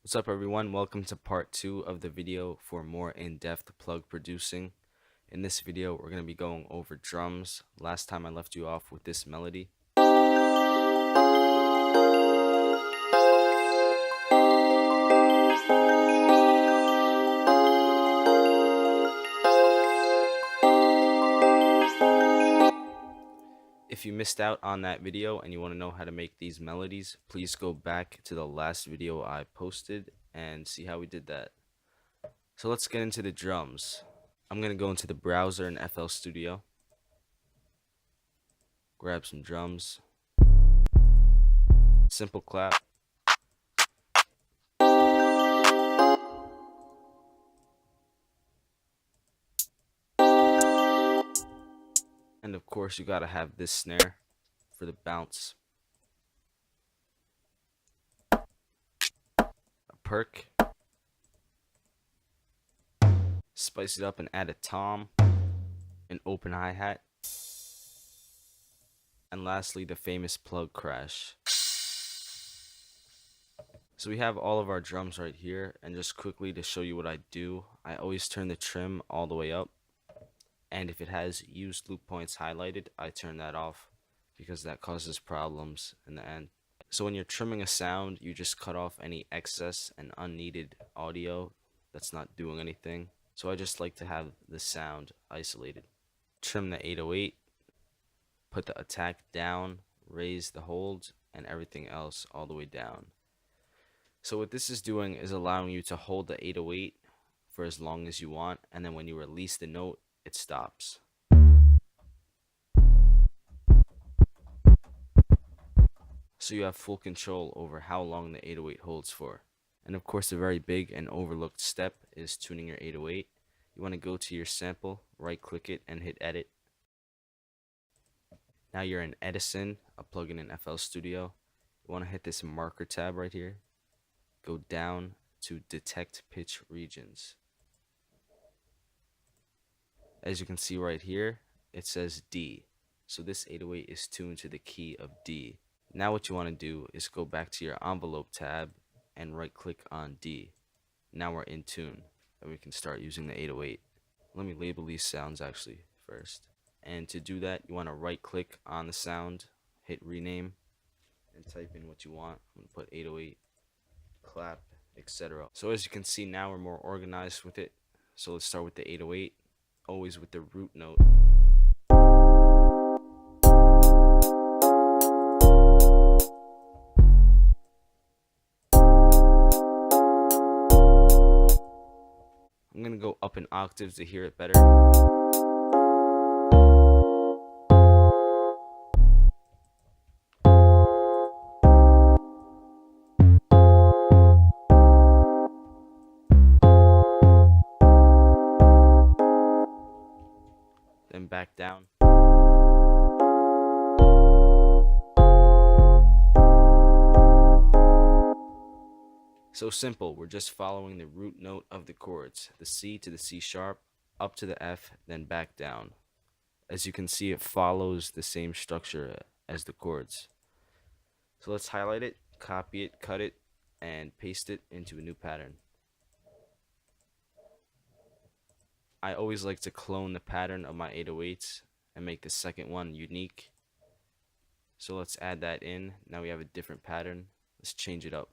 What's up everyone, welcome to part 2 of the video for more in-depth plug producing. In this video we're going to be going over drums. Last time I left you off with this melody. If you missed out on that video and you want to know how to make these melodies, please go back to the last video I posted and see how we did that. So let's get into the drums. I'm going to go into the browser in FL Studio, grab some drums, simple clap, and of course you gotta have this snare for the bounce, a perk, spice it up and add a tom, an open hi-hat, and lastly the famous plug crash. So we have all of our drums right here, and just quickly to show you what I do, I always turn the trim all the way up, and if it has used loop points highlighted, I turn that off because that causes problems in the end. So when you're trimming a sound, you just cut off any excess and unneeded audio that's not doing anything. So I just like to have the sound isolated. Trim the 808, put the attack down, raise the hold, and everything else all the way down. So what this is doing is allowing you to hold the 808 for as long as you want, and then when you release the note, it stops. So you have full control over how long the 808 holds for. And of course, a very big and overlooked step is tuning your 808. You want to go to your sample, right click it, and hit edit. Now you're in Edison, a plugin in FL Studio. You want to hit this marker tab right here. Go down to detect pitch regions. As you can see right here, it says D. So this 808 is tuned to the key of D. Now what you want to do is go back to your envelope tab and right click on D. Now we're in tune and we can start using the 808. Let me label these sounds actually first. And to do that, you want to right click on the sound, hit rename, and type in what you want. I'm going to put 808, clap, etc. So as you can see, now we're more organized with it. So let's start with the 808. Always with the root note. I'm gonna go up in octaves to hear it better. Then back down. So simple, we're just following the root note of the chords, the C to the C sharp, up to the F, then back down. As you can see, it follows the same structure as the chords. So let's highlight it, copy it, cut it, and paste it into a new pattern. I always like to clone the pattern of my 808s and make the second one unique. So let's add that in. Now we have a different pattern. Let's change it up.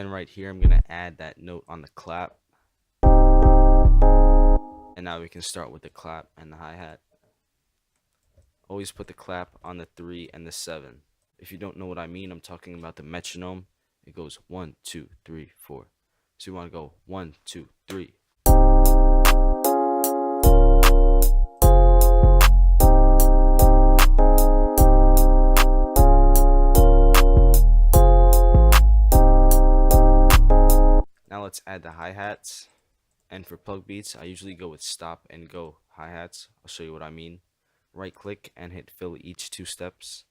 Right here, I'm going to add that note on the clap, and now we can start with the clap and the hi-hat. Always put the clap on the 3 and the 7. If you don't know what I mean, I'm talking about the metronome. It goes 1 2 3 4. So you want to go 1 2 3. let's add the hi-hats. And for plug beats, I usually go with stop and go hi-hats. I'll show you what I mean. Right click and hit fill each 2 steps.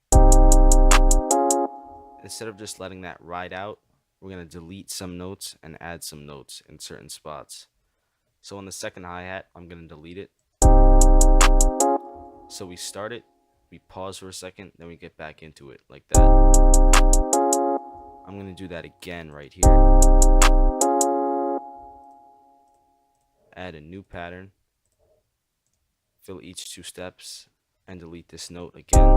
Instead of just letting that ride out, we're going to delete some notes and add some notes in certain spots. So on the second hi-hat, I'm going to delete it. So we start it, we pause for a second, then we get back into it like that. I'm going to do that again right here. Add a new pattern, fill each 2 steps, and delete this note again.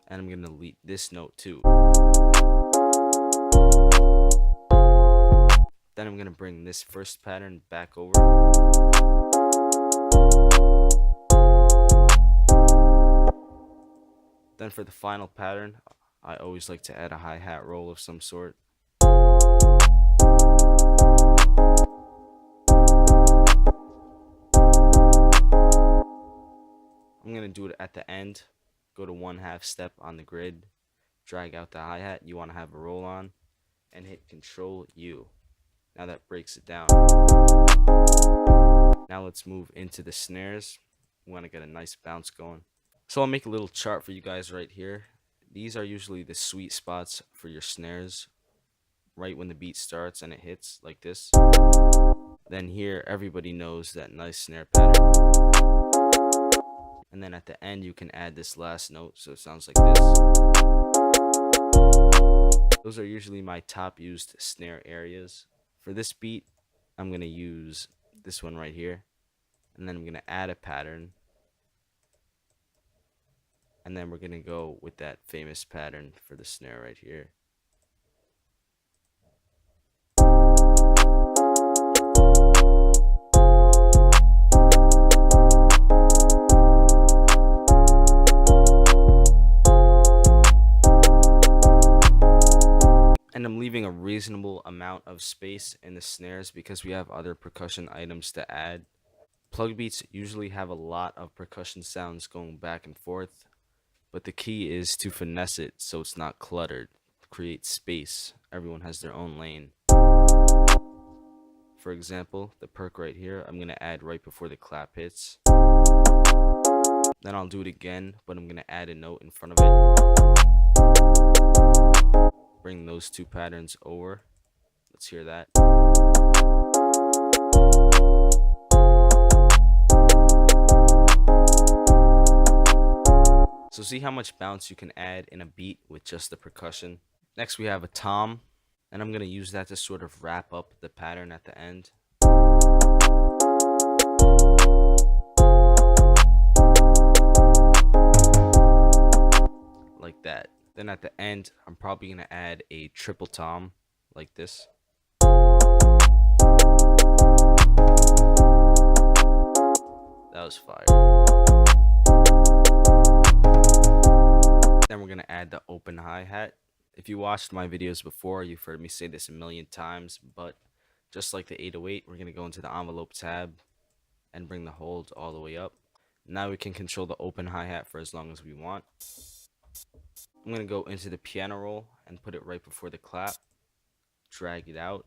And I'm going to delete this note too. Then I'm going to bring this first pattern back over. Then for the final pattern, I always like to add a hi-hat roll of some sort. I'm going to do it at the end. Go to 1/2 step on the grid, drag out the hi-hat you want to have a roll on, and hit Control U. Now that breaks it down. Now let's move into the snares. We want to get a nice bounce going. So I'll make a little chart for you guys right here. These are usually the sweet spots for your snares, right when the beat starts and it hits like this. Then here, everybody knows that nice snare pattern. And then at the end, you can add this last note, so it sounds like this. Those are usually my top used snare areas. For this beat, I'm going to use this one right here. And then I'm going to add a pattern. And then we're going to go with that famous pattern for the snare right here. And I'm leaving a reasonable amount of space in the snares because we have other percussion items to add. Plug beats usually have a lot of percussion sounds going back and forth, but the key is to finesse it so it's not cluttered. Create space. Everyone has their own lane. For example, the perk right here, I'm going to add right before the clap hits. Then I'll do it again, but I'm going to add a note in front of it. Bring those 2 patterns over. Let's hear that. So see how much bounce you can add in a beat with just the percussion. Next we have a tom, and I'm going to use that to sort of wrap up the pattern at the end. Like that. Then at the end, I'm probably going to add a triple tom, like this. That was fire. Then we're going to add the open hi-hat. If you watched my videos before, you've heard me say this a million times, but just like the 808, we're going to go into the envelope tab and bring the hold all the way up. Now we can control the open hi-hat for as long as we want. I'm going to go into the piano roll and put it right before the clap. Drag it out.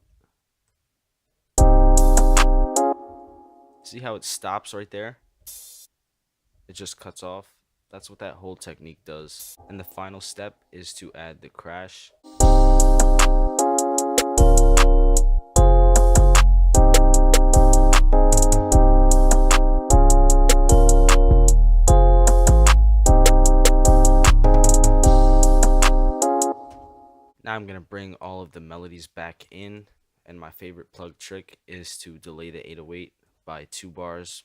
See how it stops right there? It just cuts off. That's what that hold technique does. And the final step is to add the crash. Now I'm going to bring all of the melodies back in, and my favorite plug trick is to delay the 808 by 2 bars.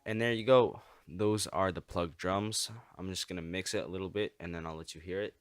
And there you go. Those are the plug drums. I'm just going to mix it a little bit and then I'll let you hear it.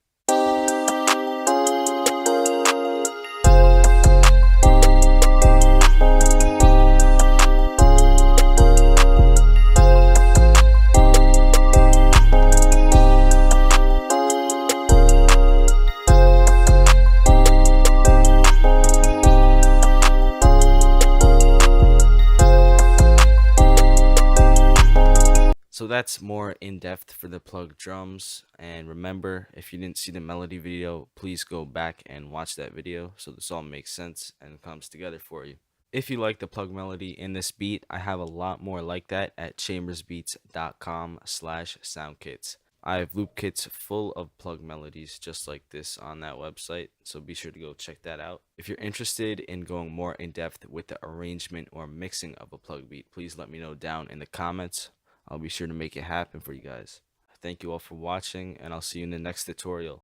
So that's more in depth for the plug drums. And remember, if you didn't see the melody video, please go back and watch that video so this all makes sense and comes together for you. If you like the plug melody in this beat, I have a lot more like that at chambersbeats.com/soundkits. I have loop kits full of plug melodies just like this on that website, so be sure to go check that out. If you're interested in going more in depth with the arrangement or mixing of a plug beat, please let me know down in the comments. I'll be sure to make it happen for you guys. Thank you all for watching, and I'll see you in the next tutorial.